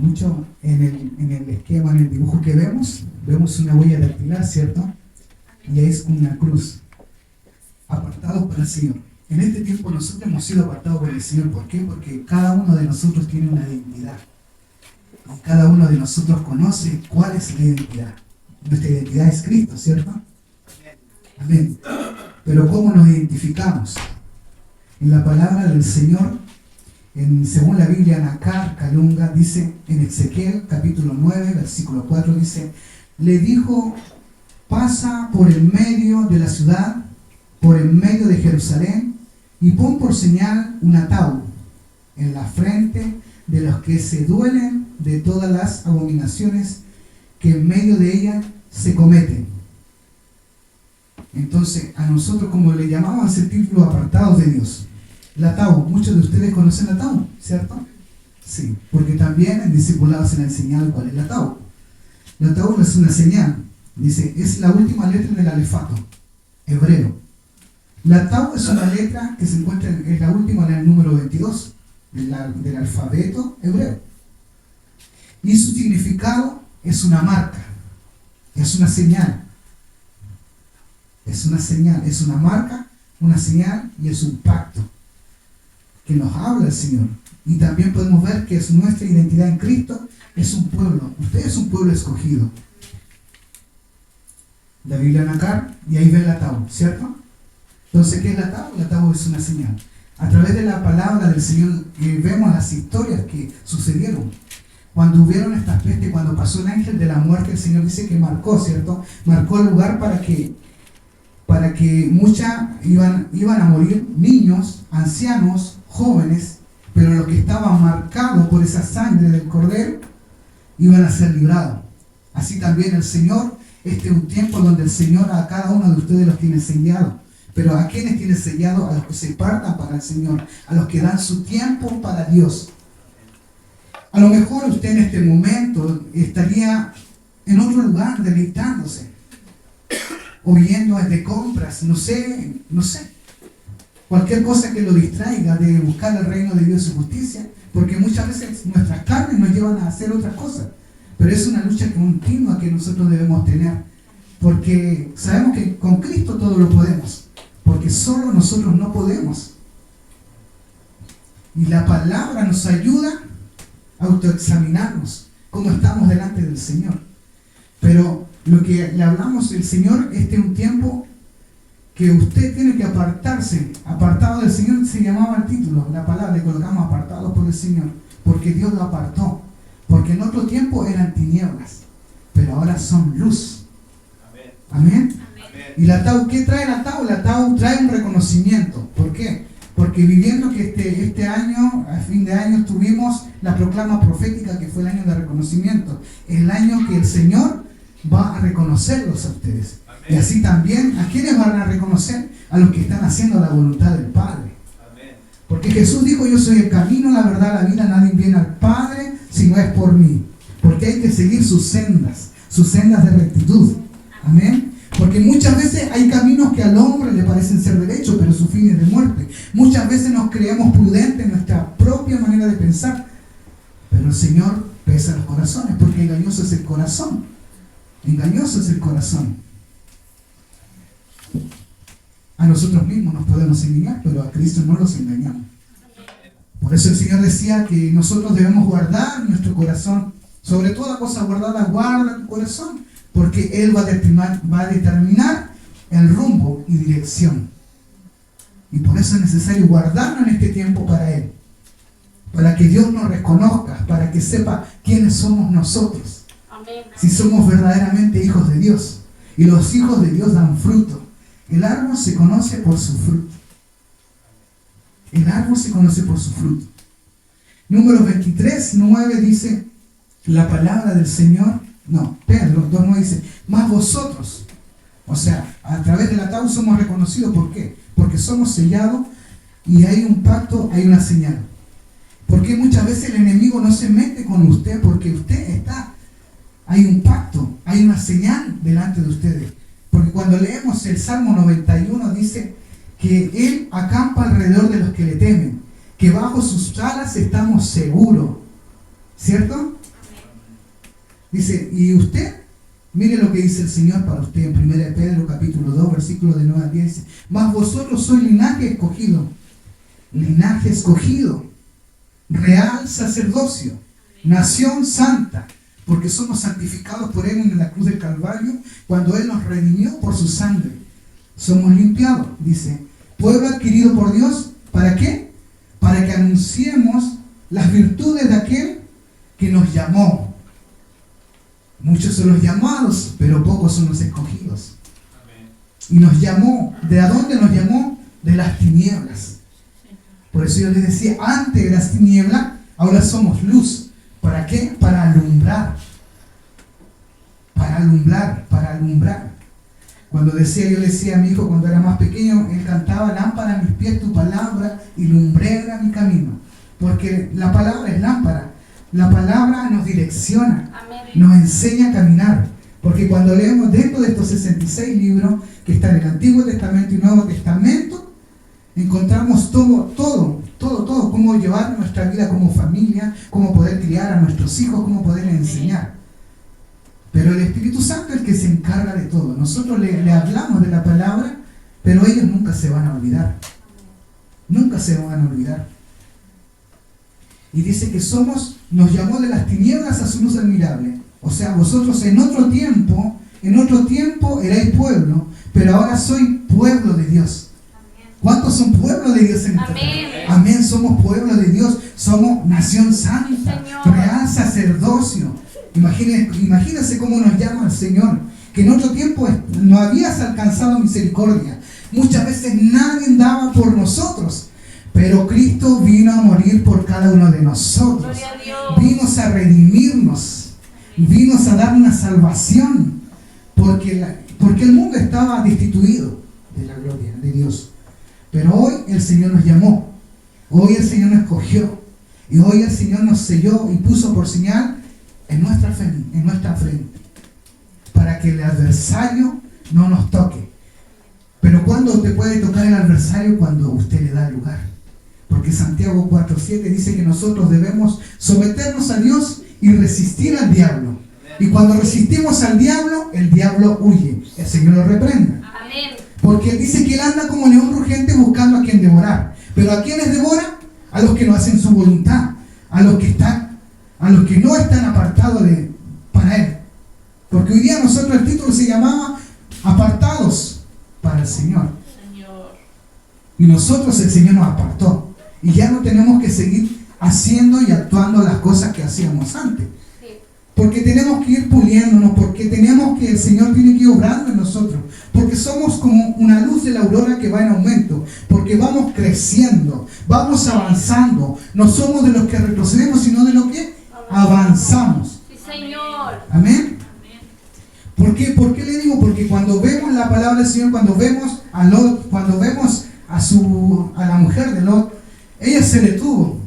Mucho en el esquema, en el dibujo que vemos una huella dactilar, ¿cierto? Y ahí es una cruz. Apartados para el Señor. En este tiempo nosotros hemos sido apartados por el Señor. ¿Por qué? Porque cada uno de nosotros tiene una identidad. Y cada uno de nosotros conoce cuál es la identidad. Nuestra identidad es Cristo, ¿cierto? Amén. Pero ¿cómo nos identificamos? En la palabra del Señor, según la Biblia, Nacar, Calunga, dice en Ezequiel, capítulo 9, versículo 4, dice, le dijo, pasa por el medio de la ciudad, por el medio de Jerusalén, y pon por señal un ataúd en la frente de los que se duelen de todas las abominaciones que en medio de ella se cometen. Entonces, a nosotros, como le llamamos a sentirnos apartados de Dios. El ataúd, muchos de ustedes conocen el ataúd, ¿cierto? Sí, porque también en discipulado se le ha enseñado cuál es el ataúd. El ataúd es una señal, dice, es la última letra del alefato hebreo. La Tau es una letra que se encuentra, es la última en el número 22 del alfabeto hebreo. Y su significado es una marca, es una señal. Es una señal, es una marca, una señal y es un pacto que nos habla el Señor. Y también podemos ver que es nuestra identidad en Cristo, es un pueblo. Usted es un pueblo escogido. La Biblia Nacar, y ahí ve la Tau, ¿cierto? Entonces, ¿qué es la Tau? La Tau es una señal. A través de la palabra del Señor vemos las historias que sucedieron. Cuando hubieron estas pestes, cuando pasó el ángel de la muerte, el Señor dice que marcó, ¿cierto? Marcó el lugar para que muchas iban a morir niños, ancianos, jóvenes, pero los que estaban marcados por esa sangre del Cordero iban a ser librados. Así también el Señor, este es un tiempo donde el Señor a cada uno de ustedes los tiene sellado. Pero ¿a quiénes tiene sellado? A los que se partan para el Señor, a los que dan su tiempo para Dios. A lo mejor usted en este momento estaría en otro lugar deleitándose, o yendo de compras, no sé. Cualquier cosa que lo distraiga de buscar el reino de Dios y su justicia, porque muchas veces nuestras carnes nos llevan a hacer otras cosas. Pero es una lucha continua que nosotros debemos tener, porque sabemos que con Cristo todo lo podemos, porque solo nosotros no podemos. Y la palabra nos ayuda a autoexaminarnos, cómo estamos delante del Señor. Pero lo que le hablamos del Señor, este es un tiempo que usted tiene que apartarse. Apartado del Señor se llamaba el título, la palabra, le colocamos apartados por el Señor, porque Dios lo apartó. Porque en otro tiempo eran tinieblas, pero ahora son luz. Amén. ¿Y la Tau qué trae la Tau? La Tau trae un reconocimiento. ¿Por qué? Porque viviendo que este año, a fin de año, tuvimos la proclama profética, que fue el año de reconocimiento. El año que el Señor va a reconocerlos a ustedes. Amén. Y así también, ¿a quiénes van a reconocer? A los que están haciendo la voluntad del Padre. Amén. Porque Jesús dijo, yo soy el camino, la verdad, la vida, nadie viene al Padre si no es por mí. Porque hay que seguir sus sendas de rectitud. Amén. Porque muchas veces hay caminos que al hombre le parecen ser derechos, pero su fin es de muerte. Muchas veces nos creemos prudentes en nuestra propia manera de pensar, pero el Señor pesa los corazones, porque engañoso es el corazón. Engañoso es el corazón. A nosotros mismos nos podemos engañar, pero a Cristo no los engañamos. Por eso el Señor decía que nosotros debemos guardar nuestro corazón. Sobre toda cosa guardada, guarda tu corazón, porque Él va a determinar el rumbo y dirección. Y por eso es necesario guardarnos en este tiempo para Él, para que Dios nos reconozca, para que sepa quiénes somos nosotros. Amén. Si somos verdaderamente hijos de Dios. Y los hijos de Dios dan fruto. El árbol se conoce por su fruto. El árbol se conoce por su fruto. Números 23, 9 dice la palabra del Señor. No, Pedro 2.9 dice, más vosotros. O sea, a través del ataúd somos reconocidos. ¿Por qué? Porque somos sellados y hay un pacto, hay una señal. Porque muchas veces el enemigo no se mete con usted porque usted está. Hay un pacto, hay una señal delante de ustedes. Porque cuando leemos el Salmo 91 dice que Él acampa alrededor de los que le temen, que bajo sus alas estamos seguros. ¿Cierto? Dice, y usted, mire lo que dice el Señor para usted en 1 Pedro capítulo 2, versículo de 9 al 10. Dice, mas vosotros sois linaje escogido, real sacerdocio, nación santa, porque somos santificados por Él en la cruz del Calvario, cuando Él nos redimió por su sangre. Somos limpiados, dice, pueblo adquirido por Dios, ¿para qué? Para que anunciemos las virtudes de aquel que nos llamó. Muchos son los llamados, pero pocos son los escogidos. Y nos llamó, ¿de a dónde nos llamó? De las tinieblas. Por eso yo les decía, antes de las tinieblas, ahora somos luz. ¿Para qué? Para alumbrar. Para alumbrar, para alumbrar. Cuando yo le decía a mi hijo cuando era más pequeño, él cantaba, lámpara a mis pies tu palabra y lumbrera mi camino. Porque la palabra es lámpara. La palabra nos direcciona, nos enseña a caminar. Porque cuando leemos dentro de estos 66 libros que están en el Antiguo Testamento y Nuevo Testamento, encontramos todo, cómo llevar nuestra vida como familia, cómo poder criar a nuestros hijos, cómo poder enseñar. Pero el Espíritu Santo es el que se encarga de todo. Nosotros le hablamos de la palabra, pero ellos nunca se van a olvidar. Nunca se van a olvidar. Y dice que nos llamó de las tinieblas a su luz admirable. O sea, vosotros en otro tiempo erais pueblo, pero ahora sois pueblo de Dios. ¿Cuántos son pueblo de Dios en esta tierra? Amén, somos pueblo de Dios, somos nación santa, real sacerdocio. Imagínense cómo nos llama el Señor, que en otro tiempo no habías alcanzado misericordia. Muchas veces nadie daba por nosotros, pero Cristo vino a morir por cada uno de nosotros. Vino a redimirnos, vino a dar una salvación, porque el mundo estaba destituido de la gloria de Dios. Pero hoy el Señor nos llamó, hoy el Señor nos escogió, y hoy el Señor nos selló y puso por señal en nuestra frente, para que el adversario no nos toque. Pero ¿cuándo te puede tocar el adversario? Cuando usted le da lugar. Porque Santiago 4:7 dice que nosotros debemos someternos a Dios y resistir al diablo. Y cuando resistimos al diablo, el diablo huye. El Señor lo reprenda. Amén. Porque dice que Él anda como león rugiente buscando a quien devorar. Pero ¿a quiénes devora? A los que no hacen su voluntad. A los que no están apartados para Él. Porque hoy día nosotros el título se llamaba Apartados para el Señor. Y nosotros el Señor nos apartó. Y ya no tenemos que seguir haciendo y actuando las cosas que hacíamos antes. Porque tenemos que ir puliéndonos, porque el Señor tiene que ir obrando en nosotros. Porque somos como una luz de la aurora que va en aumento. Porque vamos creciendo, vamos avanzando. No somos de los que retrocedemos, sino de los que avanzamos. Sí, Señor. Amén. ¿Por qué? ¿Por qué le digo? Porque cuando vemos la palabra del Señor, cuando vemos a Lot, cuando vemos a la mujer de Lot, ella se detuvo,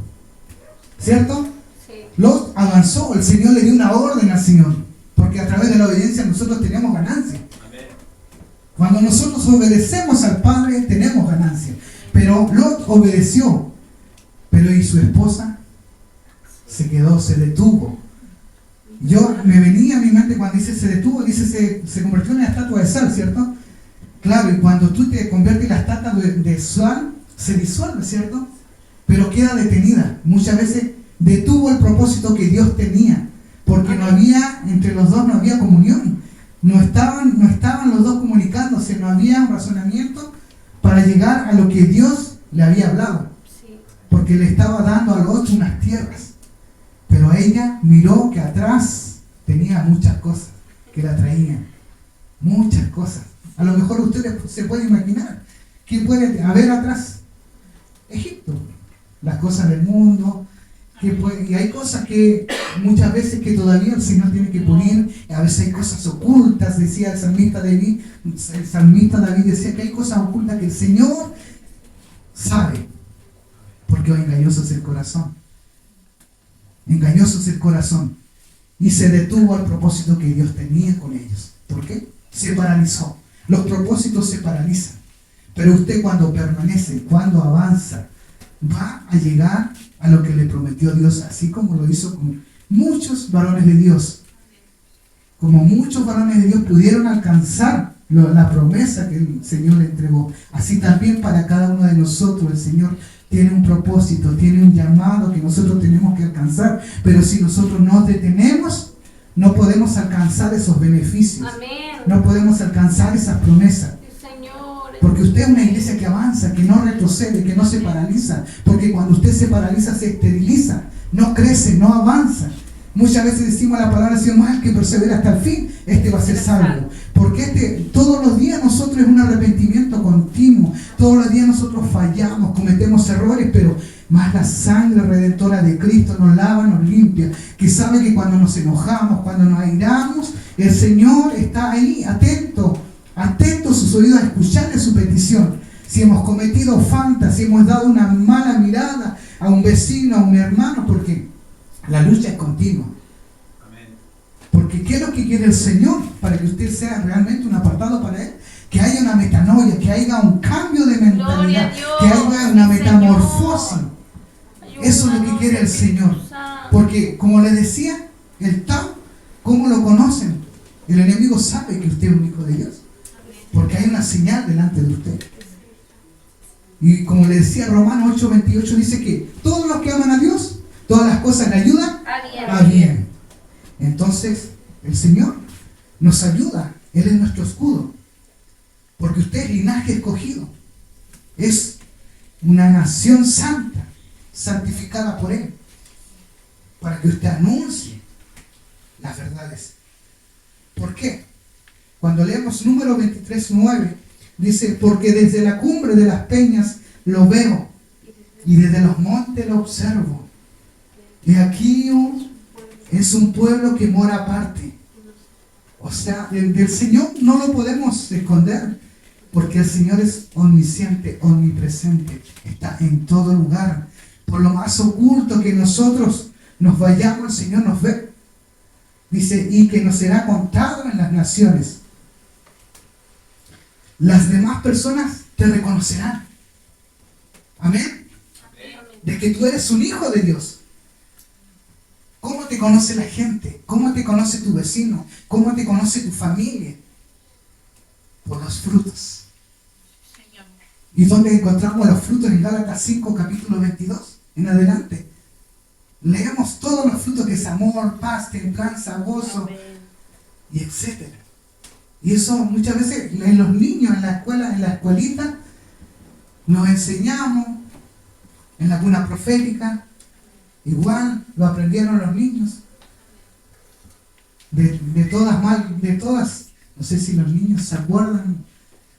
¿cierto? Sí. Lot avanzó, el Señor le dio una orden al Señor, porque a través de la obediencia nosotros tenemos ganancia. Amén. Cuando nosotros obedecemos al Padre, tenemos ganancia. Pero Lot obedeció, pero ¿y su esposa? Se detuvo. Yo me venía a mi mente cuando dice se detuvo, dice se convirtió en una estatua de sal, ¿cierto? Claro, y cuando tú te conviertes en la estatua de sal, se disuelve, ¿cierto? Pero queda detenida. Muchas veces detuvo el propósito que Dios tenía, porque entre los dos no había comunión. No estaban los dos comunicándose, no había un razonamiento para llegar a lo que Dios le había hablado. Porque le estaba dando a Lot unas tierras. Pero ella miró que atrás tenía muchas cosas que la traían. Muchas cosas. A lo mejor ustedes se pueden imaginar qué puede haber atrás. Egipto. Las cosas del mundo. Y hay cosas que muchas veces que todavía el Señor tiene que pulir. A veces hay cosas ocultas, decía el salmista David. El salmista David decía que hay cosas ocultas que el Señor sabe. Porque engañoso es el corazón. Engañoso es el corazón. Y se detuvo al propósito que Dios tenía con ellos. ¿Por qué? Se paralizó. Los propósitos se paralizan. Pero usted cuando permanece, cuando avanza, va a llegar a lo que le prometió Dios, así como lo hizo con muchos varones de Dios. como muchos varones de Dios pudieron alcanzar la promesa que el Señor le entregó, así también para cada uno de nosotros el Señor tiene un propósito, tiene un llamado que nosotros tenemos que alcanzar, pero si nosotros nos detenemos, no podemos alcanzar esos beneficios. Amén. No podemos alcanzar esas promesas. Sí, Señor. Porque usted es una iglesia que avanza, que no retrocede, que no se paraliza. Porque cuando usted se paraliza, se esteriliza, no crece, no avanza. Muchas veces decimos la palabra del Señor, el que persevera hasta el fin, este va a ser salvo. Porque todos los días nosotros es un arrepentimiento continuo. Todos los días nosotros fallamos, cometemos errores, pero más la sangre redentora de Cristo nos lava, nos limpia. Que sabe que cuando nos enojamos, cuando nos airamos, el Señor está ahí, atento sus oídos a escucharle su petición. Si hemos cometido falta, si hemos dado una mala mirada a un vecino, a un hermano, porque la lucha es continua. Amén. Porque ¿qué es lo que quiere el Señor? Para que usted sea realmente un apartado para Él. Que haya una metanoia, que haya un cambio de mentalidad, que haya una metamorfosis. Eso es lo que quiere el Señor. Porque, como les decía, el Tao, ¿cómo lo conocen? El enemigo sabe que usted es un hijo de Dios. Porque hay una señal delante de usted. Y como le decía Romanos 8:28, dice que todos los que aman a Dios, todas las cosas le ayudan a bien. Entonces, el Señor nos ayuda. Él es nuestro escudo. Porque usted es linaje escogido. Es una nación santa, santificada por Él. Para que usted anuncie las verdades. ¿Por qué? Cuando leemos número 23:9, dice, porque desde la cumbre de las peñas lo veo, y desde los montes lo observo. Y aquí es un pueblo que mora aparte. O sea, del Señor no lo podemos esconder, porque el Señor es omnisciente, omnipresente, está en todo lugar. Por lo más oculto que nosotros nos vayamos, el Señor nos ve. Dice, y que nos será contado en las naciones. Las demás personas te reconocerán. Amén. De que tú eres un hijo de Dios. ¿Cómo te conoce la gente? ¿Cómo te conoce tu vecino? ¿Cómo te conoce tu familia? Por los frutos. ¿Y dónde encontramos los frutos? En Gálatas 5, capítulo 22, en adelante. Leemos todos los frutos que es amor, paz, templanza, gozo, y etcétera. Y eso muchas veces en los niños, en la escuela, en la escuelita, nos enseñamos, en la cuna profética, igual lo aprendieron los niños. De todas, no sé si los niños se acuerdan,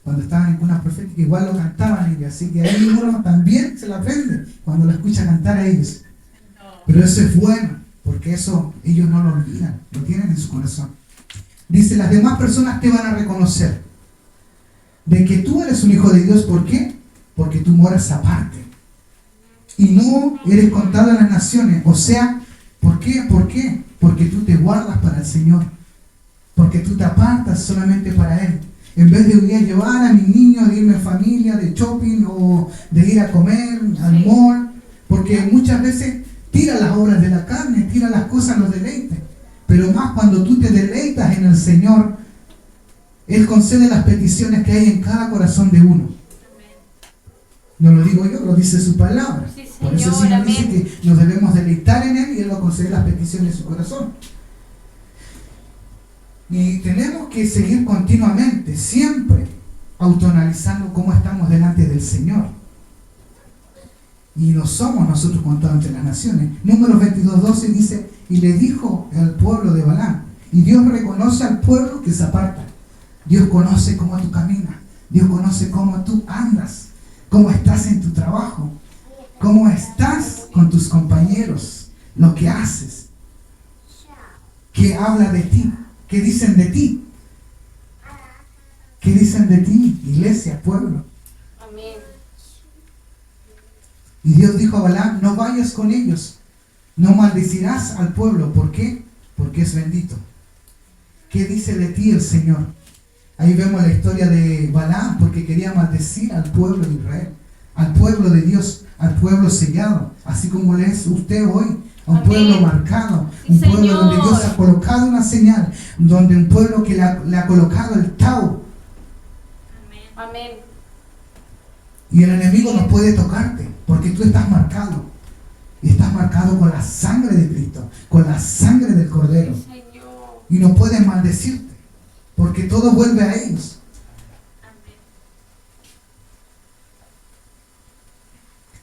cuando estaban en cuna profética, igual lo cantaban ellos, así que ahí uno también se lo aprende cuando lo escucha cantar a ellos. Pero eso es bueno, porque eso ellos no lo olvidan, lo tienen en su corazón. Dice, las demás personas te van a reconocer de que tú eres un hijo de Dios. ¿Por qué? Porque tú moras aparte. Y no eres contado en las naciones. O sea, ¿por qué? ¿Por qué? Porque tú te guardas para el Señor. Porque tú te apartas solamente para Él. En vez de ir a llevar a mi niño, de irme en familia, de shopping o de ir a comer al mall. Porque muchas veces tira las obras de la carne, tira las cosas, los deleites. Pero más cuando tú te deleitas en el Señor, Él concede las peticiones que hay en cada corazón de uno. No lo digo yo, lo dice su palabra. Sí, Señor, por eso el Señor dice que nos debemos deleitar en Él y Él va a conceder las peticiones de su corazón. Y tenemos que seguir continuamente, siempre, autoanalizando cómo estamos delante del Señor. Y no somos nosotros contados entre las naciones. Números 22:12 dice, y le dijo al pueblo de Balaam, y Dios reconoce al pueblo que se aparta. Dios conoce cómo tú caminas. Dios conoce cómo tú andas. Cómo estás en tu trabajo. Cómo estás con tus compañeros. Lo que haces. ¿Qué habla de ti? ¿Qué dicen de ti? ¿Qué dicen de ti, iglesia, pueblo? Amén. Y Dios dijo a Balaam, no vayas con ellos, no maldecirás al pueblo. ¿Por qué? Porque es bendito. ¿Qué dice de ti el Señor? Ahí vemos la historia de Balaam, porque quería maldecir al pueblo de Israel, al pueblo de Dios, al pueblo sellado. Así como es usted hoy, a un pueblo marcado, un pueblo donde Dios ha colocado una señal, donde un pueblo que le ha colocado el Tau. Amén. Y el enemigo no puede tocarte, porque tú estás marcado. Y estás marcado con la sangre de Cristo, con la sangre del Cordero. Y no pueden maldecirte, porque todo vuelve a ellos.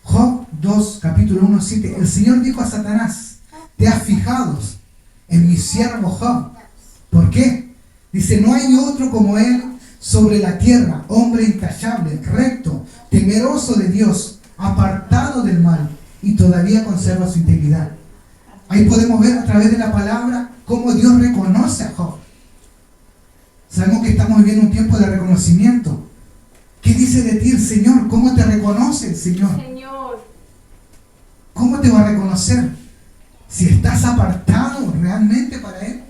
Job 2, capítulo 1, 7. El Señor dijo a Satanás: te has fijado en mi siervo Job. ¿Por qué? Dice: no hay otro como él sobre la tierra, hombre intachable, recto, temeroso de Dios, apartado del mal, y todavía conserva su integridad. Ahí podemos ver a través de la palabra cómo Dios reconoce a Job. Sabemos que estamos viviendo un tiempo de reconocimiento. ¿Qué dice de ti el Señor? ¿Cómo te reconoce el Señor? ¿Cómo te va a reconocer? Si estás apartado realmente para Él.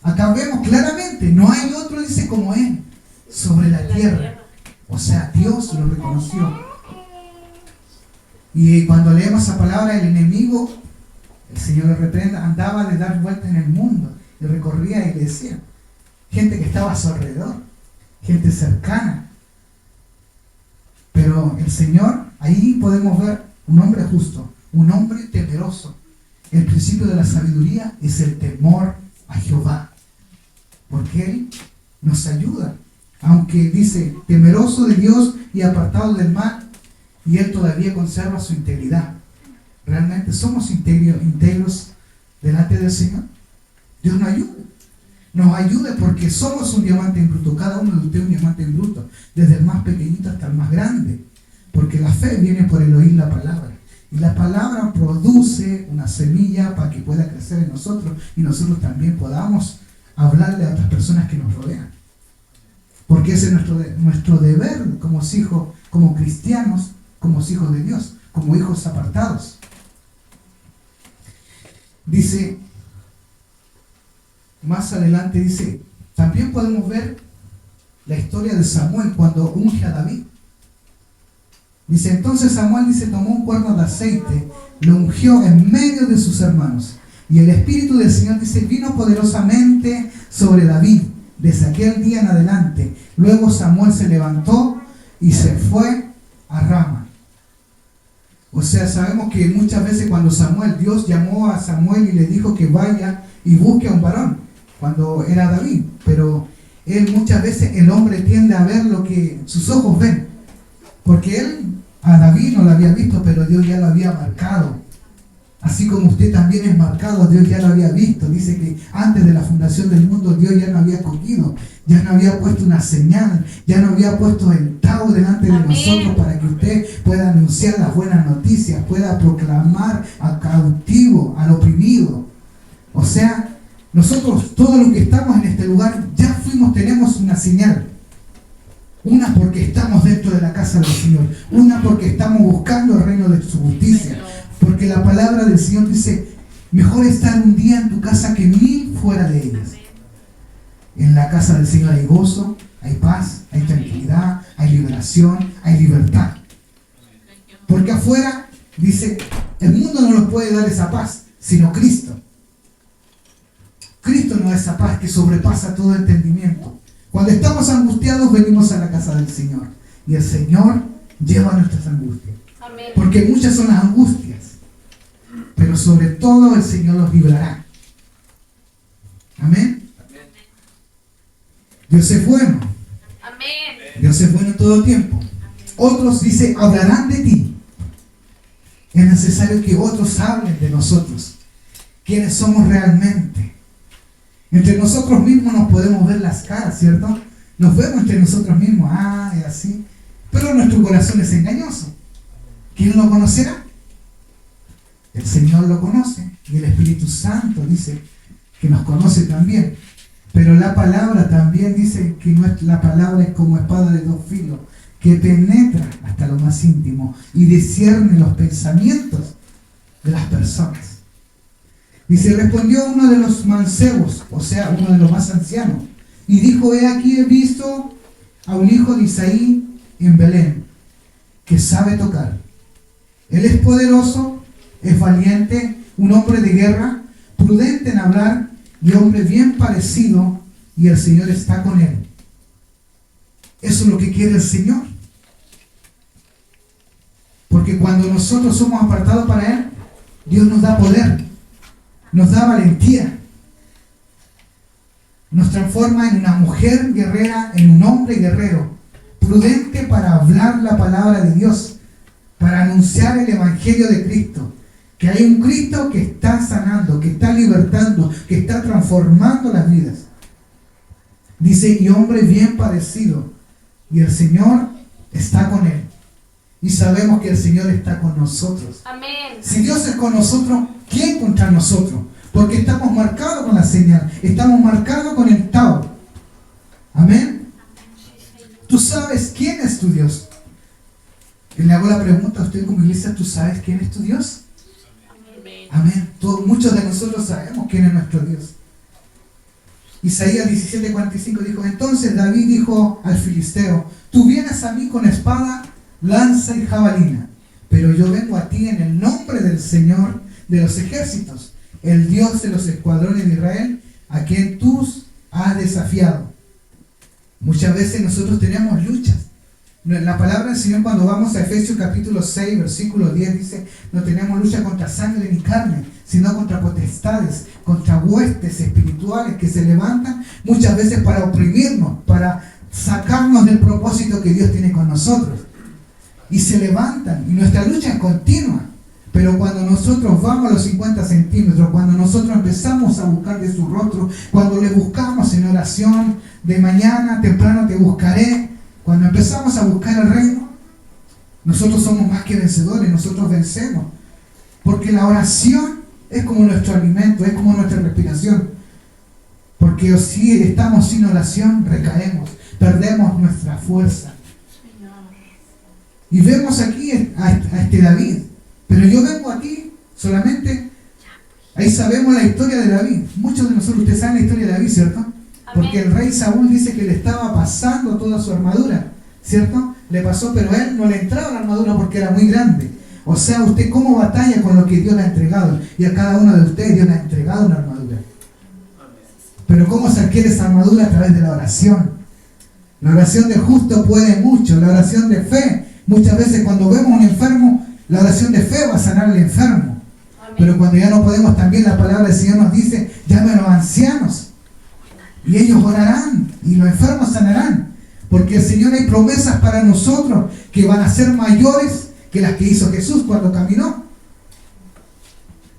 Acá vemos claramente, no hay otro, dice, como Él sobre la tierra. O sea, Dios lo reconoció. Y cuando leemos esa palabra, el enemigo, el Señor le reprenda, andaba de dar vueltas en el mundo y recorría y le decía, gente que estaba a su alrededor, gente cercana. Pero el Señor, ahí podemos ver un hombre justo, un hombre temeroso. El principio de la sabiduría es el temor a Jehová, porque Él nos ayuda. Aunque dice, temeroso de Dios y apartado del mal, y Él todavía conserva su integridad. ¿Realmente somos íntegros delante del Señor? Dios nos ayuda. Nos ayude porque somos un diamante en bruto. Cada uno de ustedes es un diamante en bruto, desde el más pequeñito hasta el más grande. Porque la fe viene por el oír la palabra. Y la palabra produce una semilla para que pueda crecer en nosotros y nosotros también podamos hablarle a otras personas que nos rodean. Porque ese es nuestro deber como hijos, como cristianos, como hijos de Dios, como hijos apartados. Dice, más adelante dice, también podemos ver la historia de Samuel cuando unge a David. Dice, entonces Samuel, dice, tomó un cuerno de aceite, lo ungió en medio de sus hermanos. Y el Espíritu del Señor, dice, vino poderosamente sobre David desde aquel día en adelante. Luego Samuel se levantó y se fue a Rama. O sea, sabemos que muchas veces cuando Dios llamó a Samuel y le dijo que vaya y busque a un varón, cuando era David. Pero muchas veces el hombre tiende a ver lo que sus ojos ven. Porque él a David no lo había visto, pero Dios ya lo había marcado. Así como usted también es marcado, Dios ya lo había visto. Dice que antes de la fundación del mundo, Dios ya no había escogido, ya no había puesto una señal, ya no había puesto el Tau delante de nosotros para que usted pueda anunciar las buenas noticias, pueda proclamar al cautivo, al oprimido. O sea, nosotros, todos los que estamos en este lugar, ya tenemos una señal. Una porque estamos dentro de la casa del Señor, una porque estamos buscando el reino de su justicia. Porque la palabra del Señor dice, mejor estar un día en tu casa que 1000 fuera de ellas. En la casa del Señor hay gozo, hay paz, hay tranquilidad, hay liberación, hay libertad. Porque afuera, dice, el mundo no nos puede dar esa paz, sino Cristo. Cristo nos da esa paz que sobrepasa todo entendimiento. Cuando estamos angustiados, venimos a la casa del Señor. Y el Señor lleva nuestras angustias. Porque muchas son las angustias. Pero sobre todo el Señor los librará. Amén. Dios es bueno. Dios es bueno todo tiempo. Otros, dice, hablarán de ti. Es necesario que otros hablen de nosotros. ¿Quiénes somos realmente? Entre nosotros mismos nos podemos ver las caras, ¿cierto? Nos vemos entre nosotros mismos. Ah, es así. Pero nuestro corazón es engañoso. ¿Quién lo conocerá? El Señor lo conoce y el Espíritu Santo dice que nos conoce también. Pero la palabra también dice que la palabra es como espada de dos filos, que penetra hasta lo más íntimo y discierne los pensamientos de las personas. Dice, respondió uno de los mancebos, o sea, uno de los más ancianos, y dijo, he aquí he visto a un hijo de Isaí en Belén, que sabe tocar. Él es poderoso es valiente, un hombre de guerra, prudente en hablar y hombre bien parecido, y el Señor está con él. Eso es lo que quiere el Señor. Porque cuando nosotros somos apartados para Él, Dios nos da poder, nos da valentía, nos transforma en una mujer guerrera, en un hombre guerrero, prudente para hablar la palabra de Dios, para anunciar el Evangelio de Cristo. Que hay un Cristo que está sanando, que está libertando, que está transformando las vidas. Dice, y hombre bien parecido, y el Señor está con él. Y sabemos que el Señor está con nosotros. Amén. Si Dios es con nosotros, ¿quién contra nosotros? Porque estamos marcados con la señal, estamos marcados con el Tao. Amén. Tú sabes quién es tu Dios. Y le hago la pregunta a usted como iglesia, ¿tú sabes quién es tu Dios? Amén. Muchos de nosotros sabemos quién es nuestro Dios. Isaías 17:45 dijo, entonces David dijo al filisteo, tú vienes a mí con espada, lanza y jabalina, pero yo vengo a ti en el nombre del Señor de los ejércitos, el Dios de los escuadrones de Israel, a quien tú has desafiado. Muchas veces nosotros tenemos luchas. La palabra del Señor, cuando vamos a Efesios capítulo 6, versículo 10, dice, no tenemos lucha contra sangre ni carne, sino contra potestades, contra huestes espirituales que se levantan muchas veces para oprimirnos, para sacarnos del propósito que Dios tiene con nosotros. Y se levantan, y nuestra lucha es continua. Pero cuando nosotros vamos a los 50 centímetros, cuando nosotros empezamos a buscar de su rostro, cuando le buscamos en oración, de mañana temprano te buscaré, cuando empezamos a buscar el reino, nosotros somos más que vencedores, nosotros vencemos. Porque la oración es como nuestro alimento, es como nuestra respiración. Porque si estamos sin oración, recaemos, perdemos nuestra fuerza. Y vemos aquí a este David. Pero yo vengo aquí solamente, ahí sabemos la historia de David. Muchos de nosotros, ustedes saben la historia de David, ¿cierto? Porque el rey Saúl dice que le estaba pasando toda su armadura, ¿cierto? Le pasó, pero a él no le entraba la armadura porque era muy grande. O sea, usted cómo batalla con lo que Dios le ha entregado. Y a cada uno de ustedes Dios le ha entregado una armadura. Pero ¿cómo se adquiere esa armadura? A través de la oración. La oración del justo puede mucho. La oración de fe. Muchas veces cuando vemos a un enfermo, la oración de fe va a sanar al enfermo. Pero cuando ya no podemos, también la palabra del Señor nos dice, llame a los ancianos. Y ellos orarán y los enfermos sanarán. Porque el Señor hay promesas para nosotros que van a ser mayores que las que hizo Jesús cuando caminó.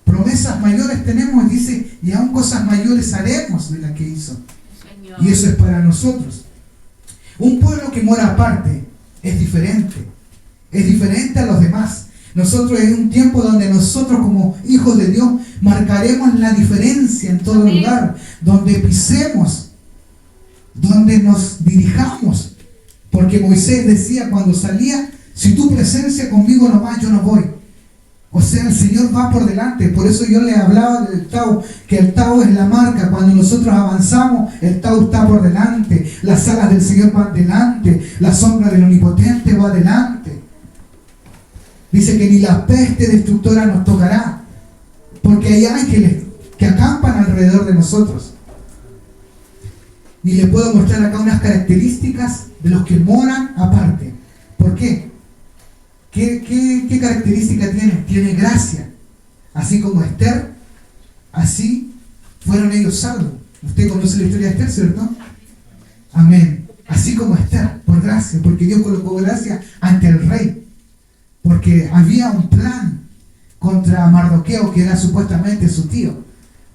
Promesas mayores tenemos, dice, y aún cosas mayores haremos de las que hizo. Señor. Y eso es para nosotros. Un pueblo que mora aparte es diferente. Es diferente a los demás. Nosotros en un tiempo donde nosotros como hijos de Dios marcaremos la diferencia en todo lugar, donde pisemos, donde nos dirijamos. Porque Moisés decía cuando salía, si tu presencia conmigo no va, yo no voy. O sea, el Señor va por delante. Por eso yo le hablaba del Tao, que el Tao es la marca. Cuando nosotros avanzamos, el Tao está por delante. Las alas del Señor van delante. La sombra del Omnipotente va delante. Dice que ni la peste destructora nos tocará, porque hay ángeles que acampan alrededor de nosotros. Y le puedo mostrar acá unas características de los que moran aparte. ¿Por qué? ¿Qué característica tiene? Tiene gracia. Así como Esther, así fueron ellos salvos. Usted conoce la historia de Esther, ¿cierto? Amén. Así como Esther, por gracia, porque Dios colocó gracia ante el rey. Porque había un plan contra Mardoqueo, que era supuestamente su tío.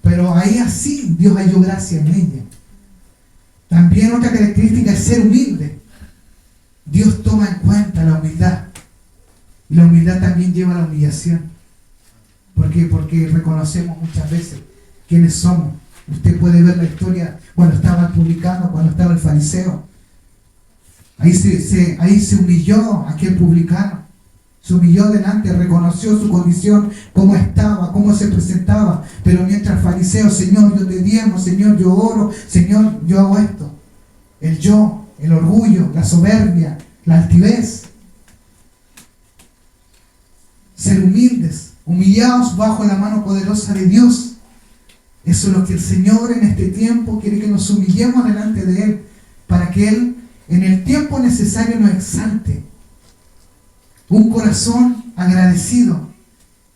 Pero ahí así Dios halló gracia en ella. También otra característica es ser humilde. Dios toma en cuenta la humildad. Y la humildad también lleva a la humillación. ¿Por qué? Porque reconocemos muchas veces quiénes somos. Usted puede ver la historia cuando estaba el publicano, cuando estaba el fariseo. Ahí se humilló aquel publicano. Se humilló delante, reconoció su condición, cómo estaba, cómo se presentaba. Pero mientras el fariseo, Señor, yo te diezmo, Señor, yo oro, Señor, yo hago esto. El yo, el orgullo, la soberbia, la altivez. Ser humildes. Humillaos bajo la mano poderosa de Dios. Eso es lo que el Señor en este tiempo quiere, que nos humillemos delante de Él, para que Él en el tiempo necesario nos exalte. Un corazón agradecido.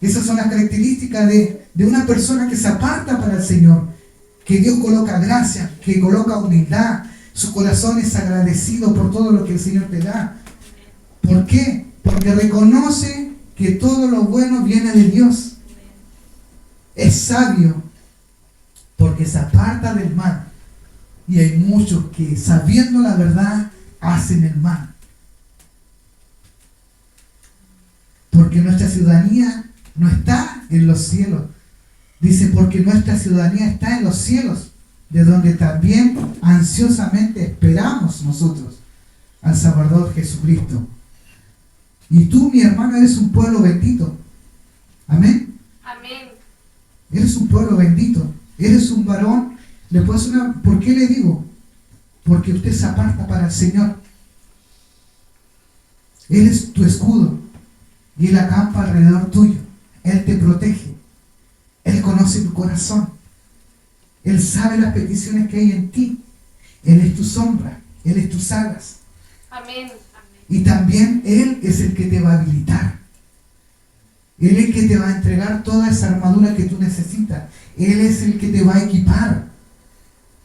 Esas son las características de una persona que se aparta para el Señor, que Dios coloca gracia, que coloca humildad. Su corazón es agradecido por todo lo que el Señor te da. ¿Por qué? Porque reconoce que todo lo bueno viene de Dios. Es sabio porque se aparta del mal. Y hay muchos que, sabiendo la verdad, hacen el mal. Porque nuestra ciudadanía no está en los cielos. Dice, porque nuestra ciudadanía está en los cielos, de donde también ansiosamente esperamos nosotros al Salvador Jesucristo. Y tú, mi hermano, eres un pueblo bendito. Amén. Amén. Eres un pueblo bendito. Eres un varón. ¿Por qué le digo? Porque usted se aparta para el Señor. Él es tu escudo. Y Él acampa alrededor tuyo. Él te protege. Él conoce tu corazón. Él sabe las peticiones que hay en ti. Él es tu sombra. Él es tus alas. Amén. Y también Él es el que te va a habilitar. Él es el que te va a entregar toda esa armadura que tú necesitas. Él es el que te va a equipar.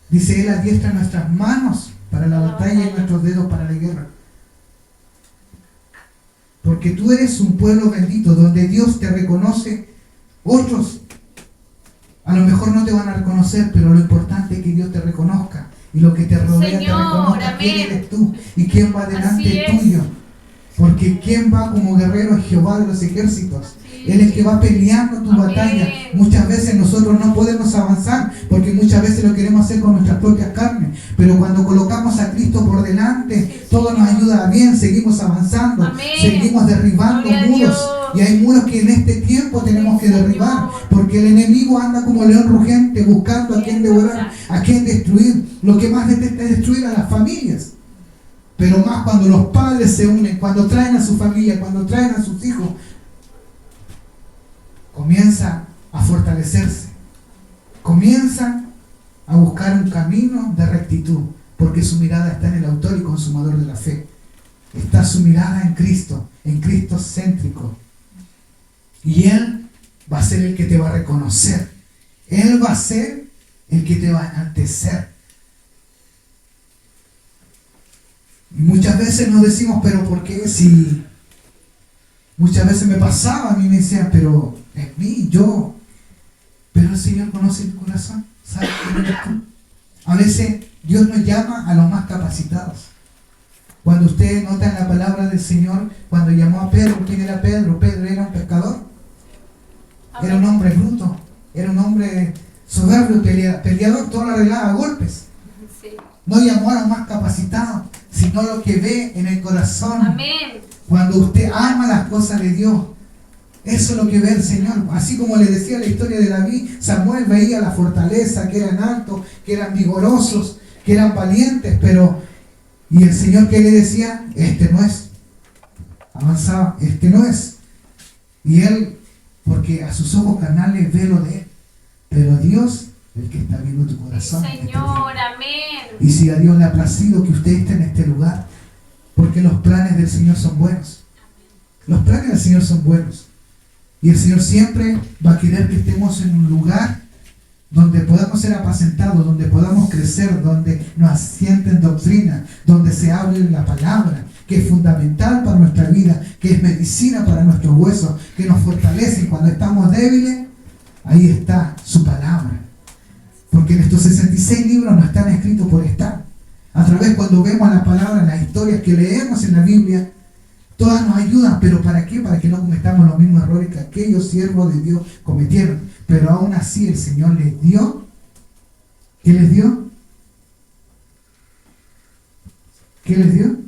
Dice, Él adiestra nuestras manos para la batalla y nuestros dedos para la guerra. Porque tú eres un pueblo bendito, donde Dios te reconoce. Otros a lo mejor no te van a reconocer, pero lo importante es que Dios te reconozca. Y lo que te rodea, Señor, te reconozca quién amén. eres tú y quién va delante Así es. tuyo. Porque quién va como guerrero es Jehová de los ejércitos. Él es el que va peleando tu Amén. batalla. Muchas veces nosotros no podemos avanzar, porque muchas veces lo queremos hacer con nuestras propias carnes. Pero cuando colocamos a Cristo por delante, todo nos ayuda bien, seguimos avanzando, Amén. seguimos derribando Gloria a muros. Dios. Y hay muros que en este tiempo tenemos que Señor. derribar, porque el enemigo anda como león rugente buscando a quien devorar, a quien destruir. Lo que más detesta es destruir a las familias. Pero más cuando los padres se unen, cuando traen a su familia, cuando traen a sus hijos, comienza a fortalecerse. Comienzan a buscar un camino de rectitud, porque su mirada está en el autor y consumador de la fe. Está su mirada en Cristo céntrico. Y Él va a ser el que te va a reconocer. Él va a ser el que te va a enaltecer. Y muchas veces nos decimos, pero ¿por qué? Si muchas veces me pasaba, a mí me decían, pero es mí, yo. Pero el Señor conoce el corazón, sabe quién eres tú. A veces Dios nos llama a los más capacitados. Cuando usted nota en la palabra del Señor, cuando llamó a Pedro, ¿quién era Pedro? Pedro era un pescador. Era un hombre bruto, era un hombre soberbio, peleador, todo lo arreglaba a golpes. Sí. No llamó a los más capacitados, sino lo que ve en el corazón. Amén. Cuando usted ama las cosas de Dios, eso es lo que ve el Señor. Así como le decía la historia de David, Samuel veía la fortaleza, que eran altos, que eran vigorosos, que eran valientes, y el Señor que le decía, este no es. Avanzaba, este no es. Y él, porque a sus ojos carnales ve lo de él, pero Dios, el que está viendo tu corazón. Señor, amén. Y si a Dios le ha placido que usted esté en este lugar, porque los planes del Señor son buenos. Los planes del Señor son buenos. Y el Señor siempre va a querer que estemos en un lugar donde podamos ser apacentados, donde podamos crecer, donde nos asienten doctrina, donde se hable la palabra, que es fundamental para nuestra vida, que es medicina para nuestros huesos, que nos fortalece. Y cuando estamos débiles, ahí está su palabra. Porque en estos 66 libros no están escritos por estar. A través, cuando vemos la palabra, las historias que leemos en la Biblia, todas nos ayudan. ¿Pero para qué? Para que no cometamos los mismos errores que aquellos siervos de Dios cometieron. Pero aún así el Señor les dio. ¿Qué les dio? ¿Qué les dio?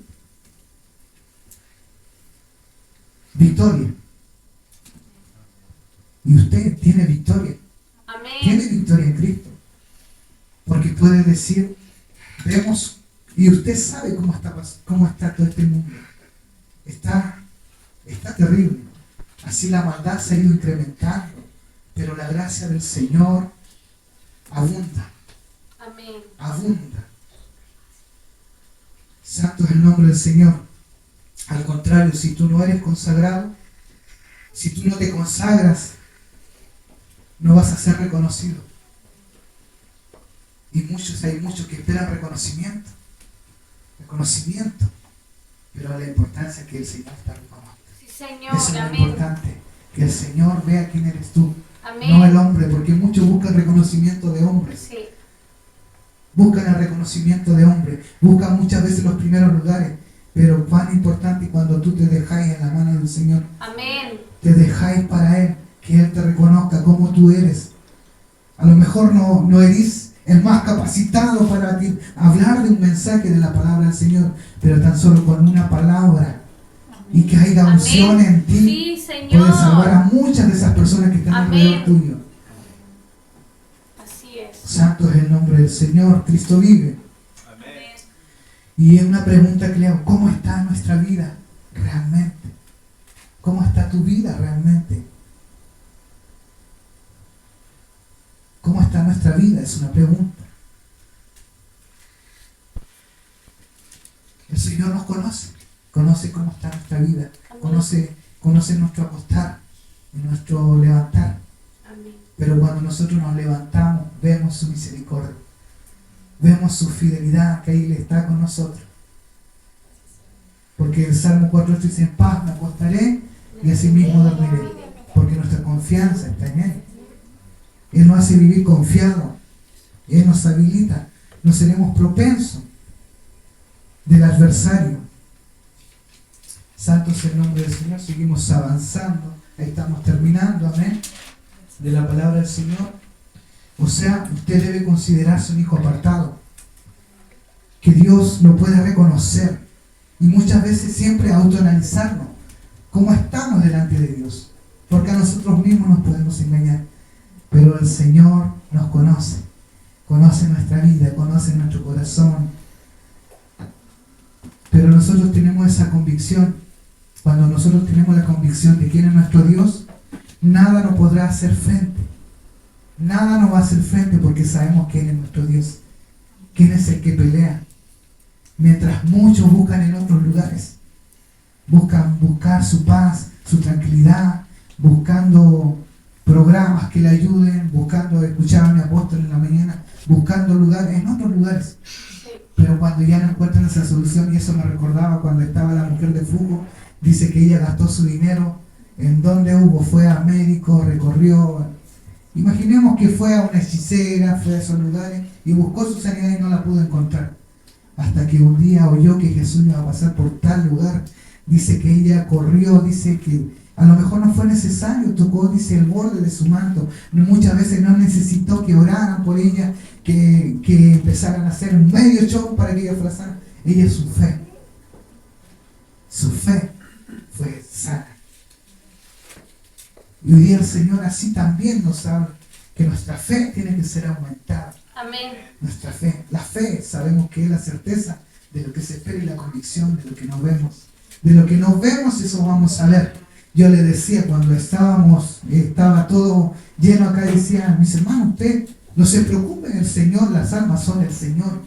Victoria. Y usted tiene victoria. Amén. Tiene victoria en Cristo. Porque puede decir, vemos, y usted sabe cómo está todo este mundo. Está terrible. Así la maldad se ha ido incrementando, pero la gracia del Señor abunda, Amén. abunda. Santo es el nombre del Señor. Al contrario, si tú no eres consagrado, si tú no te consagras, no vas a ser reconocido. Y hay muchos que esperan reconocimiento, pero la importancia es que el Señor está reconociendo. Sí, Señor. Eso es lo Amén. importante, que el Señor vea quién eres tú, Amén. no el hombre, porque muchos buscan reconocimiento de hombres. Sí. Buscan el reconocimiento de hombre, buscan muchas veces los primeros lugares, pero cuán importante cuando tú te dejáis en la mano del Señor, Amén. te dejáis para Él, que Él te reconozca como tú eres. A lo mejor no eres el más capacitado para hablar de un mensaje de la palabra del Señor, pero tan solo con una palabra y que haya unción en ti, Sí, Señor. puedes salvar a muchas de esas personas que están alrededor tuyo. Así es. Santo es el nombre del Señor, Cristo vive. Amén. Y es una pregunta que le hago, ¿cómo está nuestra vida realmente? ¿Cómo está tu vida realmente? ¿Cómo está nuestra vida? Es una pregunta. El Señor nos conoce cómo está nuestra vida, conoce nuestro acostar y nuestro levantar. Amén. Pero cuando nosotros nos levantamos, vemos su misericordia, vemos su fidelidad, que Él está con nosotros. Porque el Salmo 4 dice, en paz me acostaré y asimismo dormiré, porque nuestra confianza está en Él. Él nos hace vivir confiado, Él nos habilita, no seremos propensos del adversario. Santo es el nombre del Señor, seguimos avanzando, ahí estamos terminando, amén, de la palabra del Señor. O sea, usted debe considerarse un hijo apartado, que Dios lo puede reconocer, y muchas veces siempre autoanalizarnos, cómo estamos delante de Dios, porque a nosotros mismos nos podemos engañar. Pero el Señor nos conoce nuestra vida, conoce nuestro corazón. Pero nosotros tenemos esa convicción. Cuando nosotros tenemos la convicción de quién es nuestro Dios, nada nos podrá hacer frente. Nada nos va a hacer frente porque sabemos quién es nuestro Dios. Quién es el que pelea. Mientras muchos buscan en otros lugares, buscar su paz, su tranquilidad, buscando programas que le ayuden, buscando escuchar a mi apóstol en la mañana, buscando lugares, en otros lugares. Pero cuando ya no encuentran esa solución, y eso me recordaba cuando estaba la mujer de Fugo, dice que ella gastó su dinero, ¿en dónde hubo? Fue a médico, recorrió, imaginemos que fue a una hechicera, fue a esos lugares y buscó su sanidad y no la pudo encontrar. Hasta que un día oyó que Jesús iba a pasar por tal lugar, dice que ella corrió, dice que a lo mejor no fue necesario, tocó, dice, el borde de su manto. Muchas veces no necesitó que oraran por ella, que empezaran a hacer un medio show para que ella fuera sana. Ella, su fe fue sana. Y hoy día el Señor así también nos habla, que nuestra fe tiene que ser aumentada. Amén. Nuestra fe, la fe, sabemos que es la certeza de lo que se espera y la convicción de lo que no vemos. De lo que no vemos, eso vamos a ver. Yo le decía cuando estaba todo lleno acá, decía, mis hermanos, usted no se preocupen, el Señor, las almas son del Señor.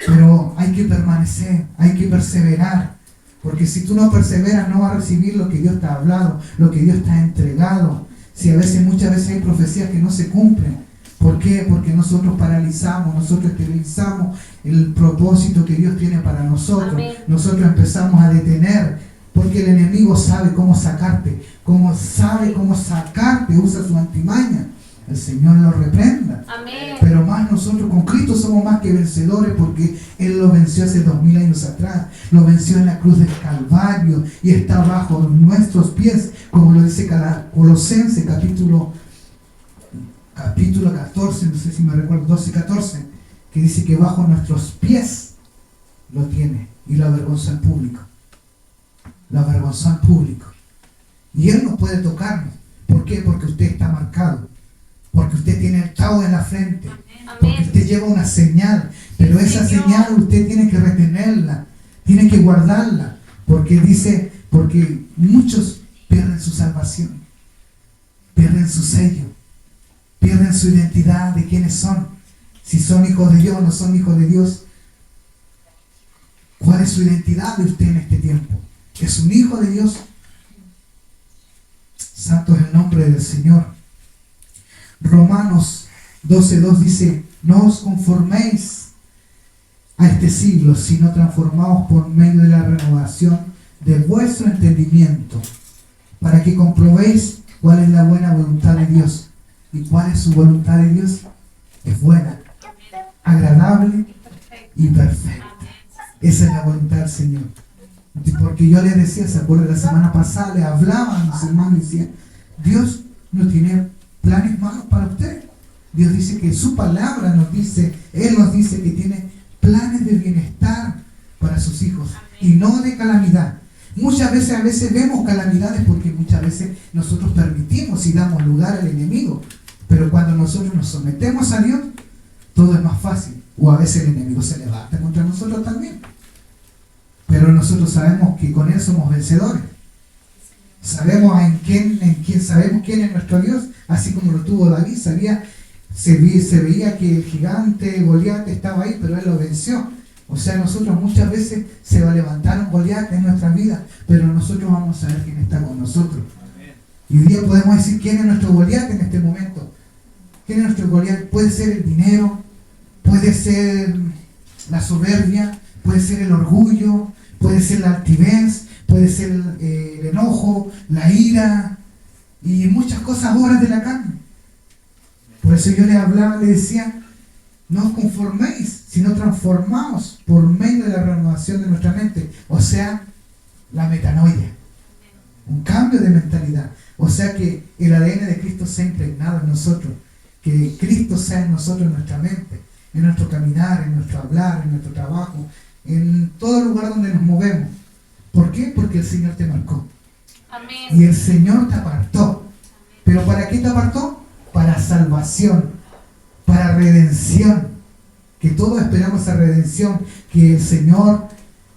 Pero hay que permanecer, hay que perseverar. Porque si tú no perseveras, no vas a recibir lo que Dios te ha hablado, lo que Dios te ha entregado. Si muchas veces hay profecías que no se cumplen. ¿Por qué? Porque nosotros paralizamos, nosotros esterilizamos el propósito que Dios tiene para nosotros. Amén. Nosotros empezamos a detener. Porque el enemigo sabe cómo sacarte, usa su antimaña. El Señor lo reprenda. Amén. Pero más nosotros con Cristo somos más que vencedores, porque Él lo venció hace 2000 años atrás. Lo venció en la cruz del Calvario y está bajo nuestros pies, como lo dice Colosenses capítulo 14, no sé si me recuerdo, 12-14, que dice que bajo nuestros pies lo tiene y lo avergonzó en público. Lo avergonzó en público. Y Él no puede tocarnos. ¿Por qué? Porque usted está marcado. Porque usted tiene el tau en la frente. Porque usted lleva una señal. Pero esa señal usted tiene que retenerla. Tiene que guardarla. Porque muchos pierden su salvación, pierden su sello, pierden su identidad de quiénes son, si son hijos de Dios o no son hijos de Dios. ¿Cuál es su identidad de usted en este tiempo? ¿Es un hijo de Dios? Santo es el nombre del Señor. Romanos 12:2 dice: no os conforméis a este siglo, sino transformaos por medio de la renovación de vuestro entendimiento, para que comprobéis cuál es la buena voluntad de Dios. ¿Y cuál es su voluntad de Dios? Es buena, agradable y perfecta. Esa es la voluntad del Señor. Porque yo les decía, ¿se acuerdan? La semana pasada le hablaba a mis hermanos y decía: Dios no tiene planes malos para usted. Dios dice que su palabra nos dice, Él nos dice que tiene planes de bienestar para sus hijos y no de calamidad. Muchas veces vemos calamidades porque muchas veces nosotros permitimos y damos lugar al enemigo. Pero cuando nosotros nos sometemos a Dios, todo es más fácil. O a veces el enemigo se levanta contra nosotros también. Pero nosotros sabemos que con Él somos vencedores. Sabemos sabemos quién es nuestro Dios, así como lo tuvo David. Se veía que el gigante Goliat estaba ahí, pero Él lo venció. O sea, nosotros muchas veces se va a levantar un Goliat en nuestra vida, pero nosotros vamos a saber quién está con nosotros. Y hoy día podemos decir quién es nuestro Goliat en este momento. ¿Quién es nuestro Goliat? Puede ser el dinero, puede ser la soberbia, puede ser el orgullo, puede ser la altivez, puede ser el enojo, la ira y muchas cosas, obras de la carne. Por eso yo le decía: no os conforméis, sino transformaos por medio de la renovación de nuestra mente. O sea, la metanoia, un cambio de mentalidad. O sea, que el ADN de Cristo sea impregnado en nosotros, que Cristo sea en nosotros, en nuestra mente, en nuestro caminar, en nuestro hablar, en nuestro trabajo, en todo lugar donde nos movemos. ¿Por qué? Porque el Señor te marcó. Amén. Y el Señor te apartó. ¿Pero para qué te apartó? Para salvación, para redención. Que todos esperamos esa redención, que el Señor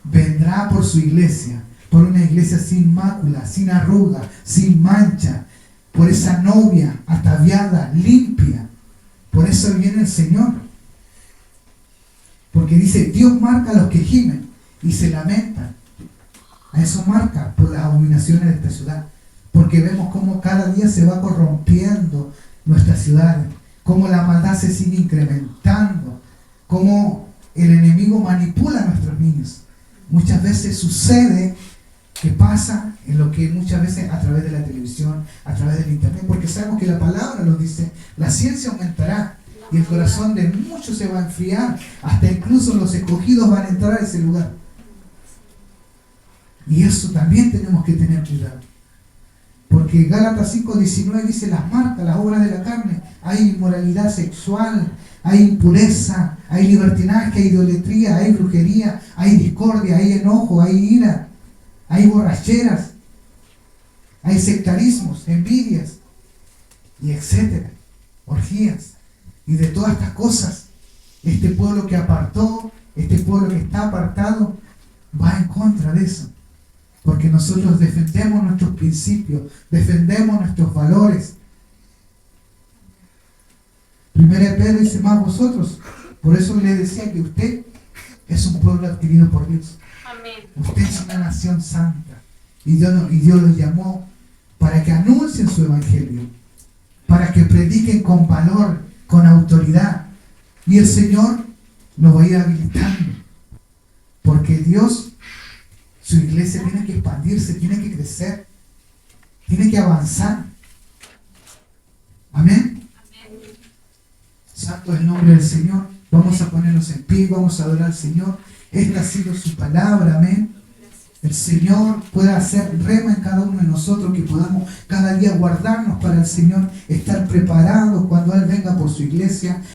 vendrá por su iglesia, por una iglesia sin mácula, sin arruga, sin mancha, por esa novia ataviada, limpia. Por eso viene el Señor. Porque dice: Dios marca a los que gimen y se lamentan. A eso marca por las abominaciones de esta ciudad. Porque vemos cómo cada día se va corrompiendo nuestras ciudades, cómo la maldad se sigue incrementando, cómo el enemigo manipula a nuestros niños. Muchas veces sucede que pasa en lo que muchas veces a través de la televisión, a través del internet, porque sabemos que la palabra nos dice: la ciencia aumentará y el corazón de muchos se va a enfriar, hasta incluso los escogidos van a entrar a ese lugar. Y eso también tenemos que tener cuidado. Porque Gálatas 5:19 dice: las marcas, las obras de la carne. Hay inmoralidad sexual, hay impureza, hay libertinaje, hay idolatría, hay brujería, hay discordia, hay enojo, hay ira, hay borracheras, hay sectarismos, envidias, y etcétera, orgías. Y de todas estas cosas, este pueblo que apartó, este pueblo que está apartado, va en contra de eso. Porque nosotros defendemos nuestros principios, defendemos nuestros valores. Primera Pedro dice: más vosotros. Por eso le decía que usted es un pueblo adquirido por Dios. Amén. Usted es una nación santa. Y Dios los llamó para que anuncien su evangelio, para que prediquen con valor, con autoridad. Y el Señor nos va a ir habilitando. Porque Dios, su iglesia tiene que expandirse, tiene que crecer, tiene que avanzar. Amén. Santo es el nombre del Señor. Vamos a ponernos en pie, vamos a adorar al Señor. Esta ha sido su palabra, amén. El Señor pueda hacer rema en cada uno de nosotros, que podamos cada día guardarnos para el Señor, estar preparados cuando Él venga por su iglesia.